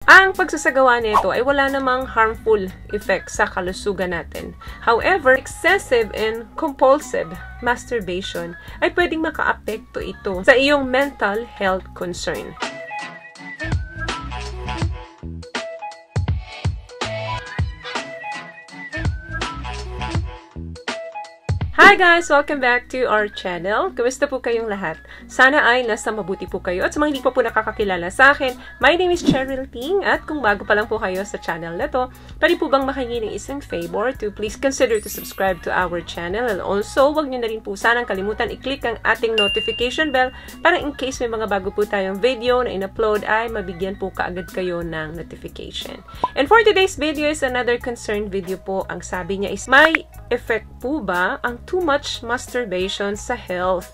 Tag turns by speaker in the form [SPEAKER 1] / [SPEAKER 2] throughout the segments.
[SPEAKER 1] Ang pagsasagawa nito ay wala namang harmful effect sa kalusugan natin. However, excessive and compulsive masturbation ay pwedeng makaapekto ito sa iyong mental health concern. Hi guys! Welcome back to our channel. Kumusta po kayong lahat? Sana ay nasa mabuti po kayo. At sa mga hindi pa po nakakakilala sa akin, my name is Cheryl Ting. At kung bago pa lang po kayo sa channel na to, pwede po bang makingi ng isang favor to please consider to subscribe to our channel. And also, wag nyo na rin po sanang kalimutan i-click ang ating notification bell para in case may mga bago po tayong video na in-upload ay mabigyan po kaagad kayo ng notification. And for today's video is another concerned video po. Ang sabi niya is, may effect po ba ang too much masturbation sa health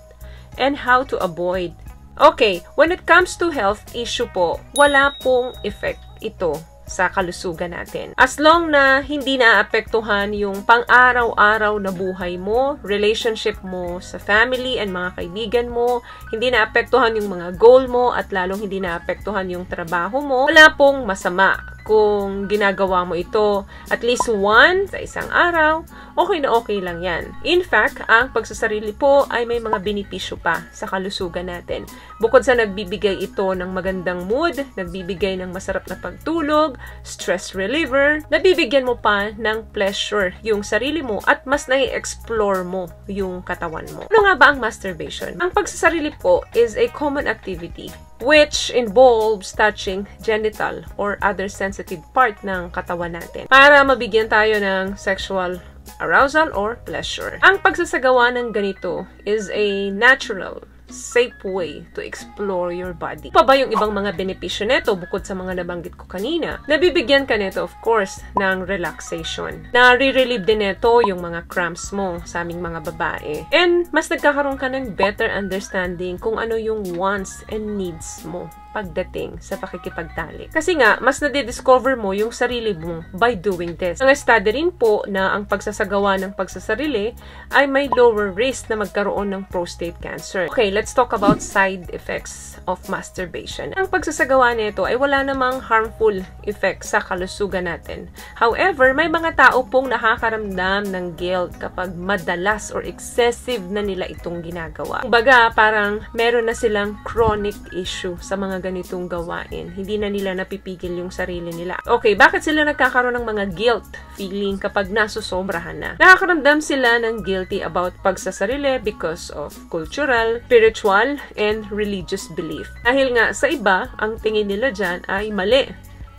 [SPEAKER 1] and how to avoid? Okay, when it comes to health issue po, wala pong effect ito sa kalusugan natin. As long na hindi naapektuhan yung pang-araw-araw na buhay mo, relationship mo sa family and mga kaibigan mo, hindi naapektuhan yung mga goal mo, at lalong hindi naapektuhan yung trabaho mo, wala pong masama kung ginagawa mo ito at least one sa isang araw, okay na okay lang yan. In fact, ang pagsasarili po ay may mga benepisyo pa sa kalusugan natin. Bukod sa nagbibigay ito ng magandang mood, nagbibigay ng masarap na pagtulog, stress reliever, nabibigyan mo pa ng pleasure yung sarili mo at mas nai-explore mo yung katawan mo. Ano nga ba ang masturbation? Ang pagsasarili po is a common activity which involves touching genital or other sensitive part ng katawan natin para mabigyan tayo ng sexual arousal or pleasure. Ang pagsasagawa ng ganito is a natural, safe way to explore your body. Pa ba yung ibang mga benepisyo nito bukod sa mga nabanggit ko kanina? Nabibigyan ka nito, of course, ng relaxation. Nare-relieve din nito yung mga cramps mo sa aming mga babae. And mas nagkakaroon ka ng better understanding kung ano yung wants and needs mo pagdating sa pakikipagtalik. Kasi nga, mas nadidiscover mo yung sarili mo by doing this. Ang study rin po na ang pagsasagawa ng pagsasarili ay may lower risk na magkaroon ng prostate cancer. Okay, let's talk about side effects of masturbation. Ang pagsasagawa nito ay wala namang harmful effect sa kalusugan natin. However, may mga tao pong nakakaramdam ng guilt kapag madalas or excessive na nila itong ginagawa. Kumbaga, parang meron na silang chronic issue sa mga ganitong gawain. Hindi na nila napipigil yung sarili nila. Okay, bakit sila nagkakaroon ng mga guilt feeling kapag nasusobrahan na? Nakakaramdam sila ng guilty about pagsasarili because of cultural, spiritual, and religious belief. Dahil nga sa iba, ang tingin nila dyan ay mali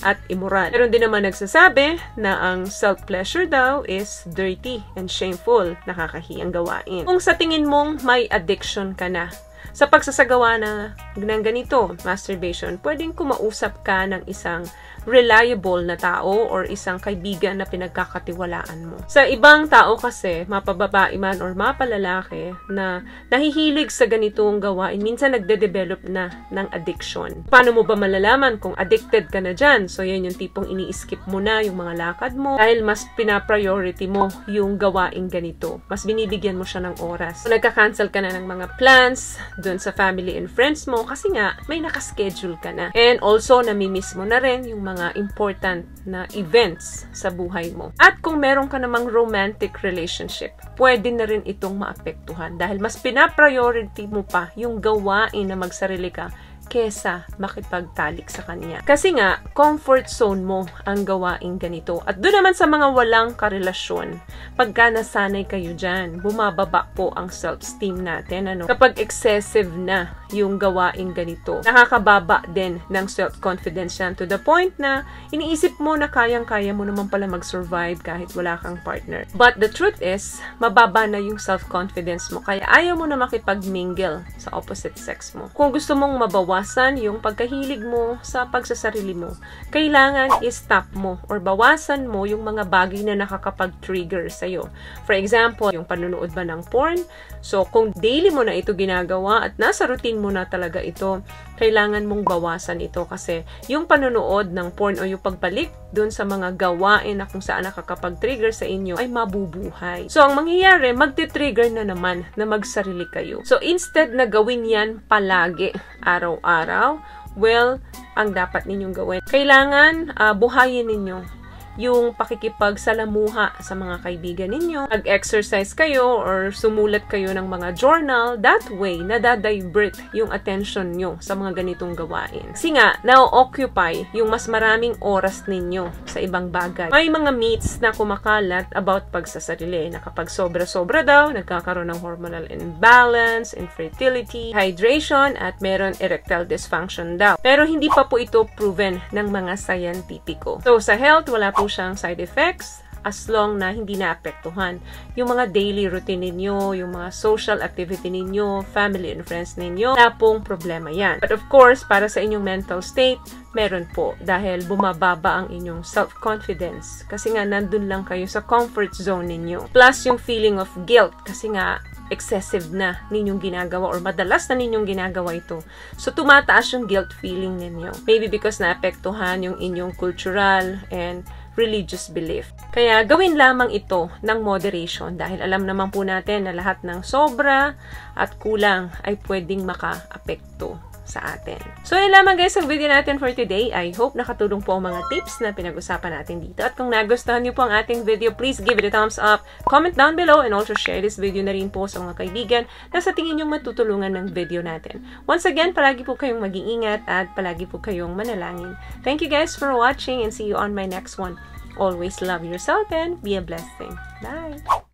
[SPEAKER 1] at immoral. Meron din naman nagsasabi na ang self-pleasure daw is dirty and shameful, nakakahiyang gawain. Kung sa tingin mong may addiction ka na sa pagsasagawa ng ganito, masturbation, pwedeng kumausap ka ng isang reliable na tao or isang kaibigan na pinagkakatiwalaan mo. Sa ibang tao kasi, mapababae man or mapalalaki na nahihilig sa ganitong gawain, minsan nagde-develop na ng addiction. Paano mo ba malalaman kung addicted ka na dyan? So, yan yung tipong ini-skip mo na yung mga lakad mo dahil mas pina-priority mo yung gawain ganito. Mas binibigyan mo siya ng oras. So, nagka-cancel ka na ng mga plans dun sa family and friends mo kasi nga may nakaschedule ka na. And also, namimiss mo na rin yung mga important na events sa buhay mo. At kung meron ka namang romantic relationship, pwede na rin itong maapektuhan dahil mas pina-priority mo pa yung gawain na magsarili ka kesa makipagtalik sa kanya. Kasi nga, comfort zone mo ang gawain ganito. At doon naman sa mga walang karelasyon, pagka nasanay kayo dyan, bumababa po ang self-esteem natin. Kapag excessive na yung gawain ganito, nakakababa din ng self-confidence yan to the point na iniisip mo na kayang-kaya mo naman pala mag-survive kahit wala kang partner. But the truth is, mababa na yung self-confidence mo. Kaya ayaw mo na makipag-mingle sa opposite sex mo. Kung gusto mong mabawasan yung pagkahilig mo sa pagsasarili mo, kailangan i-stop mo or bawasan mo yung mga bagay na nakakapag-trigger sa'yo. For example, yung panunood ba ng porn? So, kung daily mo na ito ginagawa at nasa routine mo na talaga ito, kailangan mong bawasan ito kasi yung panunood ng porn o yung pagbalik dun sa mga gawain na kung saan nakakapag-trigger sa inyo ay mabubuhay. So, ang mangyayari, magti-trigger na naman na magsarili kayo. So, instead na gawin yan palagi, araw-araw, well, ang dapat ninyong gawin. Kailangan buhayin ninyo yung pakikipagsalamuha sa mga kaibigan ninyo. Mag-exercise kayo or sumulat kayo ng mga journal. That way, nadadivert yung attention nyo sa mga ganitong gawain. Kasi nga, na-occupy yung mas maraming oras ninyo sa ibang bagay. May mga myths na kumakalat about pagsasarili na kapag sobra-sobra daw, nagkakaroon ng hormonal imbalance, infertility, hydration, at meron erectile dysfunction daw. Pero hindi pa po ito proven ng mga scientifico. So, sa health, wala po siyang side effects as long na hindi naapektuhan yung mga daily routine ninyo, yung mga social activity ninyo, family and friends ninyo, na pong problema yan. But of course, para sa inyong mental state, meron po dahil bumababa ang inyong self-confidence kasi nga nandun lang kayo sa comfort zone ninyo. Plus yung feeling of guilt kasi nga excessive na ninyong ginagawa or madalas na ninyong ginagawa ito. So, tumataas yung guilt feeling ninyo. Maybe because naapektuhan yung inyong cultural and religious belief. Kaya, gawin lamang ito ng moderation dahil alam naman po natin na lahat ng sobra at kulang ay pwedeng maka-apekto sa atin. So, yun lamang guys ang video natin for today. I hope nakatulong po ang mga tips na pinag-usapan natin dito. At kung nagustuhan niyo po ang ating video, please give it a thumbs up, comment down below, and also share this video na rin po sa mga kaibigan na sa tingin nyo matutulungan ng video natin. Once again, palagi po kayong mag-iingat at palagi po kayong manalangin. Thank you guys for watching and see you on my next one. Always love yourself and be a blessing. Bye!